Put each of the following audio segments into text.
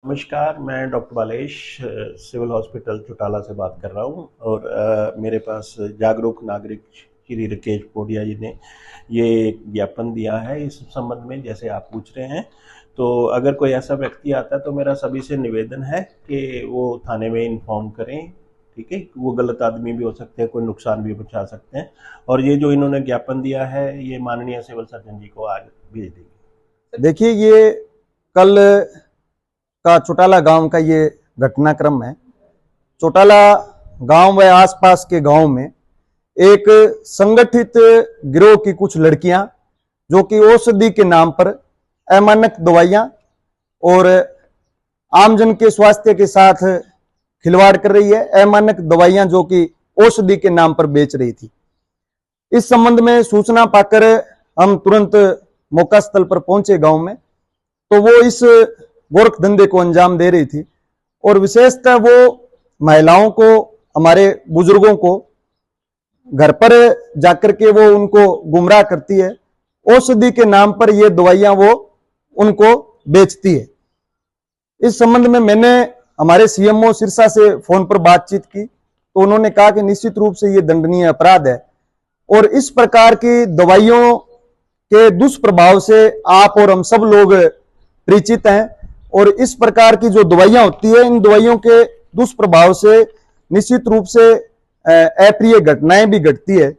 नमस्कार, मैं doctor बालेश civil hospital Chautala से बात कर रहा हूँ और मेरे पास जागरूक नागरिक श्री राकेश पोडिया जी ने ये एक ज्ञापन दिया है इस संबंध में, जैसे आप पूछ रहे हैं। तो अगर कोई ऐसा व्यक्ति आता है तो मेरा सभी से निवेदन है कि वो थाने में इन्फॉर्म करें, ठीक है। वो गलत आदमी भी हो सकते हैं, कोई नुकसान भी पहुँचा सकते हैं। और ये जो इन्होंने ज्ञापन दिया है ये माननीय सिविल सर्जन जी को आज भेज देंगे। देखिए, ये कल का चौटाला गांव का ये घटनाक्रम है। चौटाला गांव व आसपास के गांव में एक संगठित गिरोह की कुछ लड़कियां जो कि औषधि के नाम पर अमानक दवाइयां और आमजन के स्वास्थ्य के साथ खिलवाड़ कर रही है। अमानक दवाइयां जो कि औषधि के नाम पर बेच रही थी। इस संबंध में सूचना पाकर हम तुरंत मौका स्थल पर पहुंचे गांव में। तो वो इस गोरख धंधे को अंजाम दे रही थी और विशेषतः वो महिलाओं को, हमारे बुजुर्गों को घर पर जाकर के वो उनको गुमराह करती है। औषधि के नाम पर ये दवाइयां वो उनको बेचती है। इस संबंध में मैंने हमारे सीएमओ सिरसा से फोन पर बातचीत की तो उन्होंने कहा कि निश्चित रूप से ये दंडनीय अपराध है और इस प्रकार की दवाइयों के दुष्प्रभाव से आप और हम सब लोग परिचित हैं। और इस प्रकार की जो दवाइयां होती है, इन दवाइयों के दुष्प्रभाव से निश्चित रूप से अप्रिय घटनाएं भी घटती है।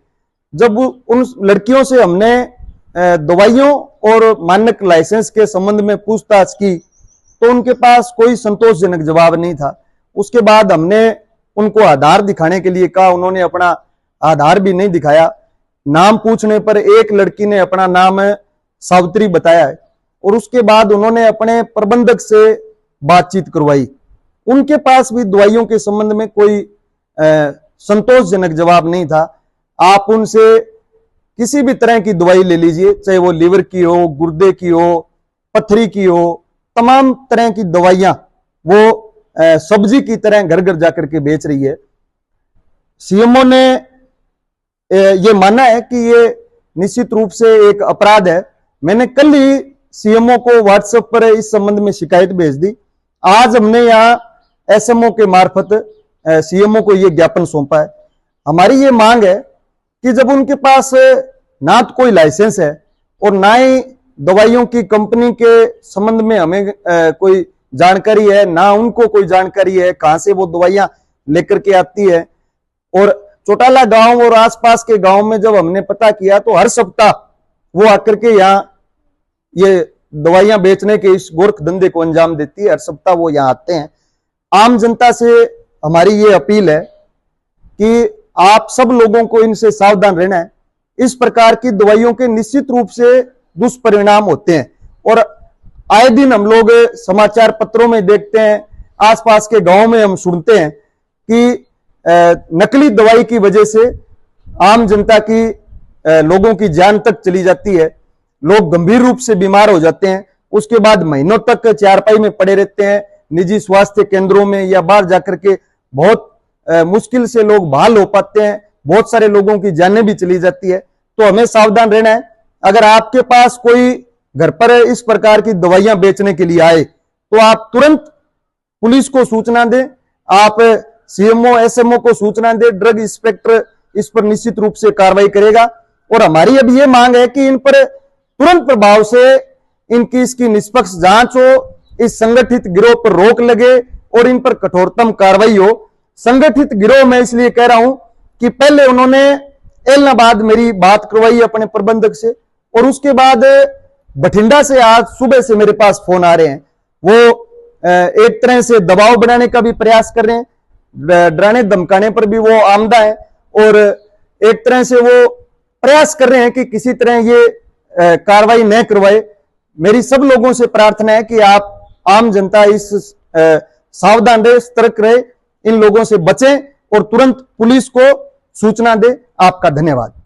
जब उन लड़कियों से हमने दवाइयों और मानक लाइसेंस के संबंध में पूछताछ की तो उनके पास कोई संतोषजनक जवाब नहीं था। उसके बाद हमने उनको आधार दिखाने के लिए कहा, उन्होंने अपना आधार भी नहीं दिखाया। नाम पूछने पर एक लड़की ने अपना नाम सावित्री बताया है और उसके बाद उन्होंने अपने प्रबंधक से बातचीत करवाई। उनके पास भी दवाइयों के संबंध में कोई संतोषजनक जवाब नहीं था। आप उनसे किसी भी तरह की दवाई ले लीजिए, चाहे वो लीवर की हो, गुर्दे की हो, पथरी की हो, तमाम तरह की दवाइयां वो सब्जी की तरह घर घर जाकर के बेच रही है। सीएमओ ने ये माना है कि ये निश्चित रूप से एक अपराध है। मैंने कल ही सीएमओ को व्हाट्सएप पर इस संबंध में शिकायत भेज दी। आज हमने यहाँ एसएमओ के मार्फत सीएमओ को ये ज्ञापन सौंपा है। हमारी ये मांग है कि जब उनके पास ना तो कोई लाइसेंस है और ना ही दवाइयों की कंपनी के संबंध में हमें कोई जानकारी है, ना उनको कोई जानकारी है कहां से वो दवाइयां लेकर के आती है। और चौटाला गांव और आसपास के गांव में जब हमने पता किया तो हर सप्ताह वो आकर के यहाँ ये दवाइयां बेचने के इस गोरख धंधे को अंजाम देती है। हर सप्ताह वो यहाँ आते हैं। आम जनता से हमारी ये अपील है कि आप सब लोगों को इनसे सावधान रहना है। इस प्रकार की दवाइयों के निश्चित रूप से दुष्परिणाम होते हैं और आए दिन हम लोग समाचार पत्रों में देखते हैं, आसपास के गांव में हम सुनते हैं कि नकली दवाई की वजह से आम जनता की, लोगों की जान तक चली जाती है। लोग गंभीर रूप से बीमार हो जाते हैं, उसके बाद महीनों तक चारपाई में पड़े रहते हैं। निजी स्वास्थ्य केंद्रों में या बाहर जाकर के बहुत मुश्किल से लोग बहाल हो पाते हैं। बहुत सारे लोगों की जानें भी चली जाती है। तो हमें सावधान रहना है। अगर आपके पास कोई घर पर इस प्रकार की दवाइयां बेचने के लिए आए तो आप तुरंत पुलिस को सूचना दें, आप सीएमओ एसएमओ को सूचना दें। ड्रग इंस्पेक्टर इस पर निश्चित रूप से कार्रवाई करेगा। और हमारी अब ये मांग है कि इन पर तुरंत प्रभाव से इसकी निष्पक्ष जांच हो, इस संगठित गिरोह पर रोक लगे और इन पर कठोरतम कार्रवाई हो। संगठित गिरोह में इसलिए कह रहा हूं कि पहले उन्होंने एलनाबाद मेरी बात करवाई अपने प्रबंधक से और उसके बाद बठिंडा से आज सुबह से मेरे पास फोन आ रहे हैं। वो एक तरह से दबाव बनाने का भी प्रयास कर रहे हैं, डराने धमकाने पर भी वो आमदा है और एक तरह से वो प्रयास कर रहे हैं कि किसी तरह ये कार्रवाई न करवाए। मेरी सब लोगों से प्रार्थना है कि आप आम जनता इस सावधान रहे, सतर्क रहे, इन लोगों से बचें और तुरंत पुलिस को सूचना दें। आपका धन्यवाद।